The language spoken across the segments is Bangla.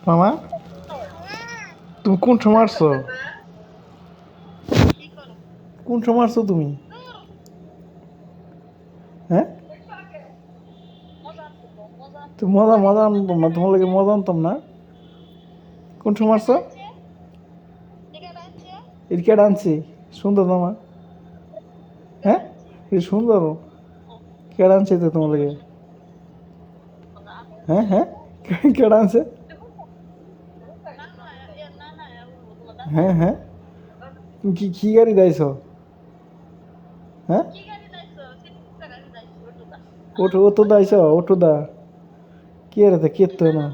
মামা তুমি কোন সময় আসছো? কোন সময় আসছো তুমি? হ্যাঁ, তো মজা মজা আনতাম না, তোমার লাগে মজা আনতাম না। কোন সময় আসছো? ক্রিকেট আনছি। সুন্দর মামা। হ্যাঁ, এই সুন্দর কেডা আনছে তো তোমার লাগে? হ্যাঁ হ্যাঁ, কেডা আনছে? হ্যাঁ হ্যাঁ, তুমি কি কি গাড়ি দাইছো? হ্যাঁ, ওঠো ও তো দাইছো, ওঠো দা। কি রে তা কে তো না?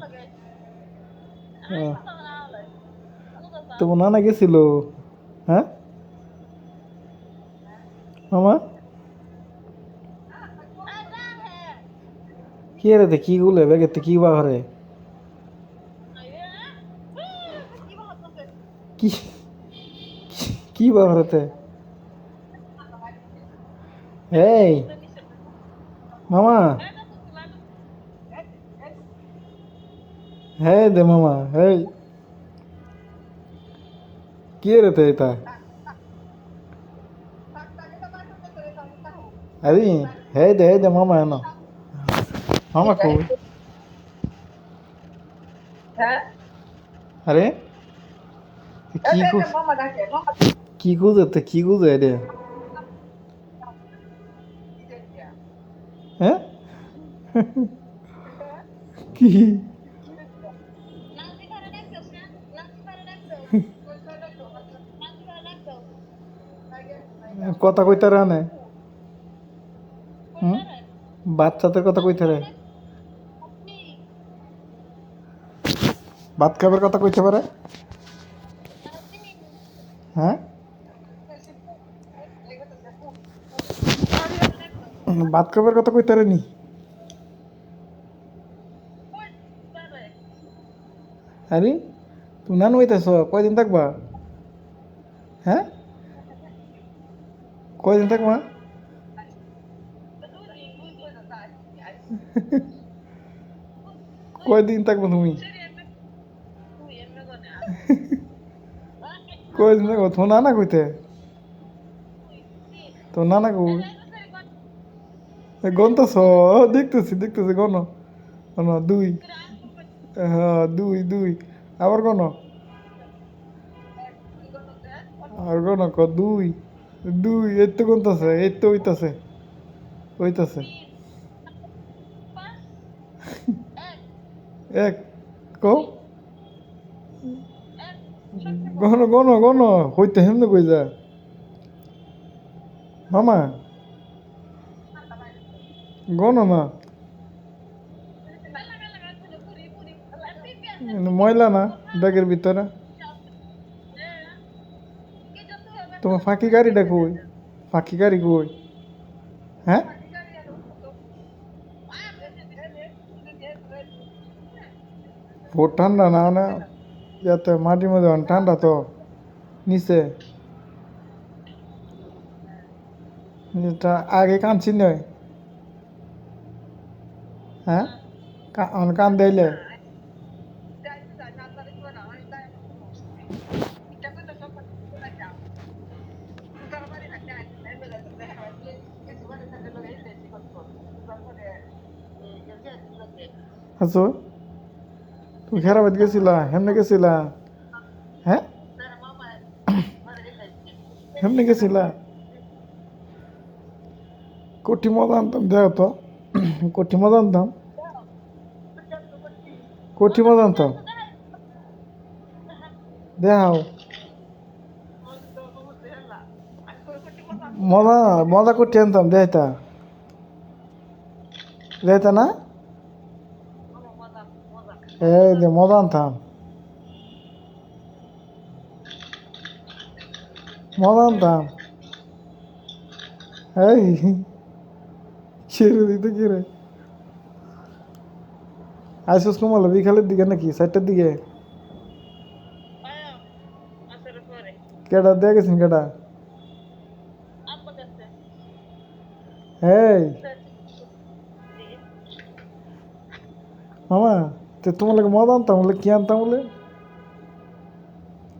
তোমার নানা গেছিল। হ্যাঁ মামা, কি রে তা কি গুলে ব্যাগের কি বাহারে? কি কি বাহারেতে? এই মামা, হ্যাঁ দে মামা, এই কি রে তে এটা? আরে হ্যাঁ দে মামা এনো। মামা কই? আরে কি কি গুজে তে কি গুজে রে? হ্যাঁ, কি কথা কইতে রানে? হুম, বাচ্চাদের কথা কইতে রে? ভাত খাবার কথা কইতে পারে? হ্যাঁ, ভাত খাবার কথা কইতে রে নি? আরে তুমি নানু হইতেছ, কয়দিন থাকবা? হ্যাঁ, কয়দিন থাকবা? কয়দিন থাকবা তুমি? কয়দিন থাকবা? তোমার নানা কইতে? তোর নানা কই? গনতেছ? দেখতেছি দেখতেছি, গণ গণ দুই। হ্যাঁ দুই দুই, আবার গণ, আর গণ ক দুই। দুই এই তো গনতেছে, এই তো হইতাছে, হইতাছে। এক, কও গণ গণ গণ, হইতে হেমনে কই যা মামা, গণ না। ময়লা না ব্যাগের ভিতরে? তোমার ফাঁকি গাড়িটা কই? ফাঁকি গাড়ি কই? হ্যাঁ, ভোর ঠান্ডা না না, ইয়াতে মাটির মধ্যে অনেক ঠান্ডা তো নিচে। এটা আগে কানছি নয়। হ্যাঁ, কান দিলে আছো? তুমি খেরাবাদ গেছিলা, হেমনে গেছিলা? হ্যাঁ, হেমনে গেছিলা? কটি মজা আনতাম, দেও তো। কটি মজা আনতাম, কটি মজা আনতাম, দেখাও। মজা মজা করতে আনতাম, দেখাইতা? দেখাইতা না? এই যে মজা আনতাম, মজা আনতাম। এই ছেড়ে দিতে কি রে? আইসুস কমালো বিকালের দিকে নাকি 4টার দিকে? কেডা দিয়ে গেছেন কেডা? এই মামা, তো তোমার লাগে মজা আনতাম বলে কি আনতাম বলে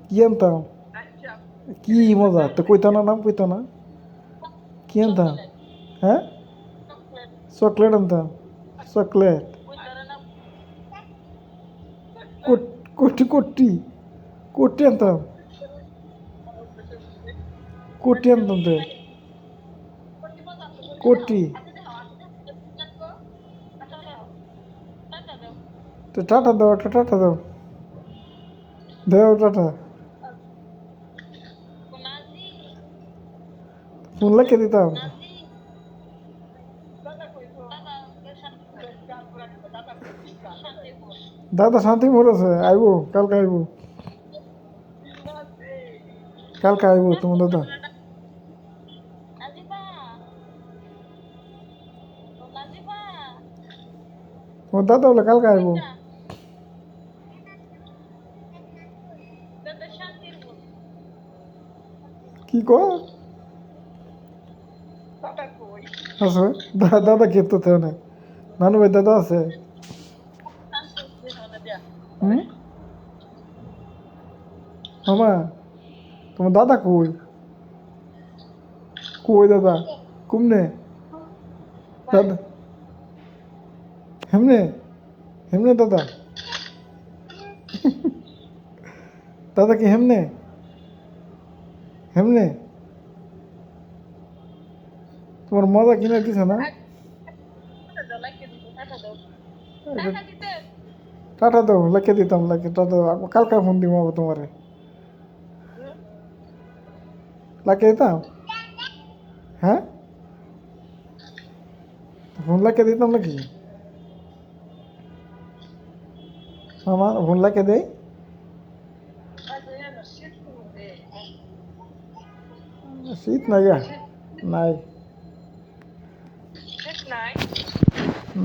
কি আনতাম কি মজা তো কইতো না নাম কইতো না কি আনতাম হ্যাঁ চকলেট আনতাম চকলেট কোটি কোটি কোটি আনতাম কোটি আনতাম তো কোটি তো টাটা দাও একটা টাটা দাও দাও টাটা ফোন লাগিয়ে দিতাম দাদা শান্তিপুর আছে আইব কালকে আইব কালকে আইব তোমার দাদা তোমার দাদা বলে কালকে আইব কি কো আছে দাদা খেতে তো না নানু ভাই দাদা আছে মামা তোমার দাদা কই কই দাদা কুমনে দাদা হেমনে হেমনে দাদা দাদা কি হেমনে হেমনে তোমার মজা কিনে দিছে না টাটা দাও লেখে দিতাম লেখে টাটা কালকে ফোন দিব তোমারে লেখে দিতাম হ্যাঁ ফোন লেখে দিতাম নাকি মামা ফোন লেখে দেয় শীত নাই গা নাই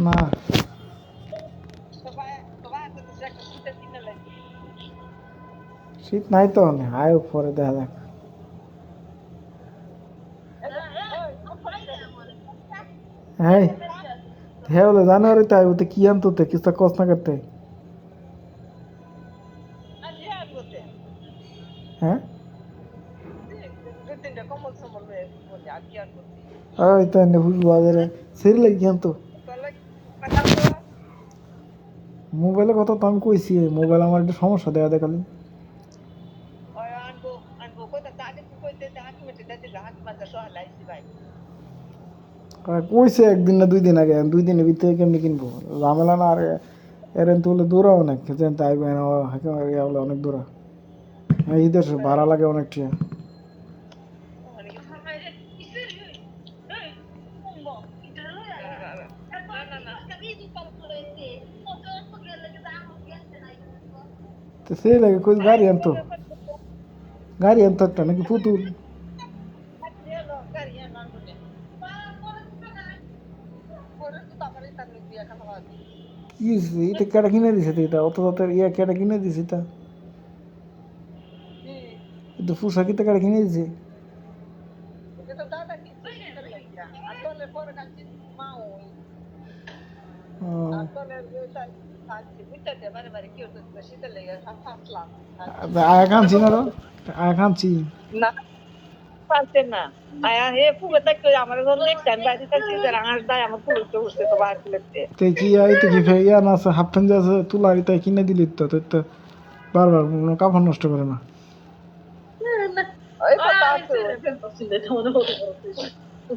না শীত নাই তো আয় পরে দেখা যাক হ্যাঁ হ্যাঁ বলে জানুয়ারিতে আইব তো কি আনতো তো কিছু কস না করতে হ্যাঁ ওই তো এনে বুঝবো বাজারে সেরি লাগি আনতো মোবাইলের কথা তো আমি কইছি মোবাইল আমার একটু সমস্যা দেয়া দেখালি কইছে একদিন না 2 দিন আগে 2 দিনের ভিতরে কেমনি কিনবো ঝামেলা না আর এরেন তো বলে দূরা অনেক যেন তাই বলে অনেক দূরা এই দেশে ভাড়া লাগে অনেক টিয়া তো সেই লাগে কই গাড়ি আনতো একটা নাকি পুতুল কি এটা কেটা কিনে দিছে এটা অত ইয়া কেটা কিনে দিছে এটা এটা পোশাকিতে কেটা কিনে দিছে আয়া খানছি না আয়া খানছি না আয়া হে পুরো তাই আমার ধর নেক্সট টাইম বাইরে থাকছি যারা আঁশ দেয় আমার পুরো তো উঠতে তো বাইরে লাগতে তে কি আইতে কি ইয়া না আছে হাফ প্যান্ট আছে তুলা আইতে কিনে দিলি তো তো বারবার কাপড় নষ্ট করে না ওই কথা আছে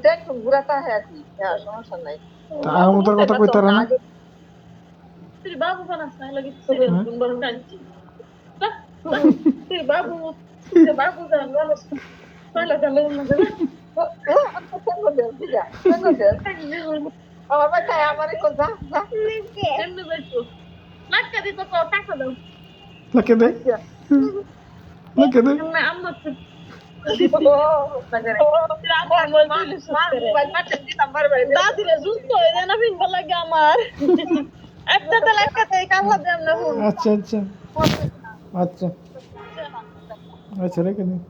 দেখ ঘুরাতা হ্যাঁ সমস্যা নাই তা আমাদের কথা কইতারা না তুই বাবু বানাস না লাগি দুবার কাঁদছি তুই বাবু জান বলো পালা চলে না আমার বাচ্চা আমারে কোন যা যা এমনি দেখো লাটকা দিতে কো টাকা দাও লাকে দে না আম্মা তো দাদিরে জুতো হয়ে না ভিন লাগে আমার একটা তো লাটকাতে কামলা দেন না আচ্ছা আচ্ছা আচ্ছা আচ্ছা রেখে দিন